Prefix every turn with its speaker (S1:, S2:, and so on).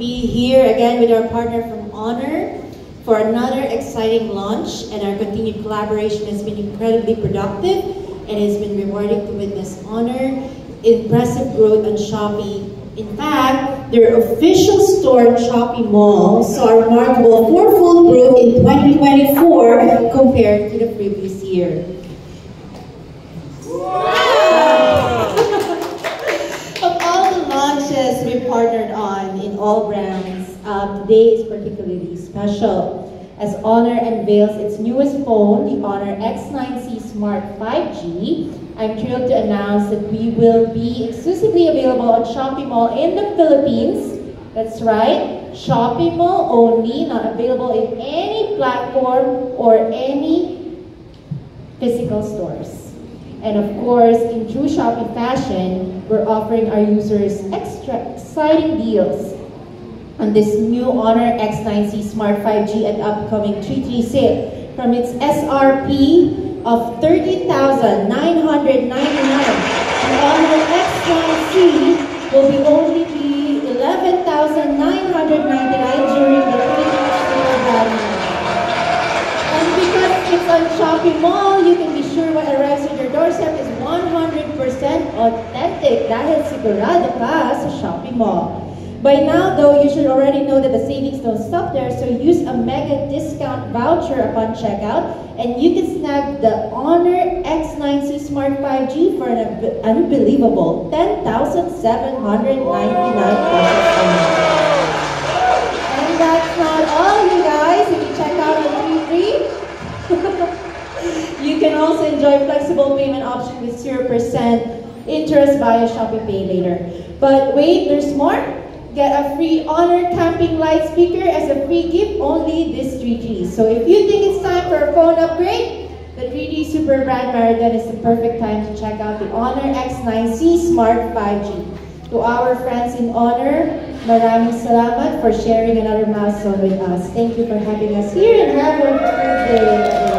S1: be here again with our partner from Honor for another exciting launch, and our continued collaboration has been incredibly productive and has been rewarding to witness Honor impressive growth on Shopee. In fact, their official store, Shopee Mall, saw a remarkable fourfold growth in 2024 compared to the previous year. Of all the launches we partnered on in all brands, today is particularly special as Honor unveils its newest phone, the Honor X9C Smart 5G. I'm thrilled to announce that we will be exclusively available on Shopee Mall in the Philippines. That's right, Shopee Mall only, not available in any platform or any physical stores. And of course, in true Shopee fashion, we're offering our users extra exciting deals on this new Honor X9C Smart 5G at upcoming 3/3 sale. From its SRP of $30,999, the Honor X9C will be only $11,999 during the 3/3 sale value. And because it's on Shopee Mall, you can be sure what arrives at your doorstep is 100% authentic dahil sigurado ka sa Shopee Mall. By now, though, you should already know that the savings don't stop there, so use a mega discount voucher upon checkout, and you can snag the Honor X9C Smart 5G for an unbelievable 10,799 pesos. And that's not all, you guys. If you check out the 3/3, you can also enjoy flexible payment option with 0% interest via Shopee Pay later. But wait, there's more. Get a free Honor camping light speaker as a free gift only this 3/3. So if you think it's time for a phone upgrade, the 3/3 Super Brand Marathon is the perfect time to check out the Honor X9C Smart 5G. To our friends in Honor, maraming salamat for sharing another milestone with us. Thank you for having us here and have a good day.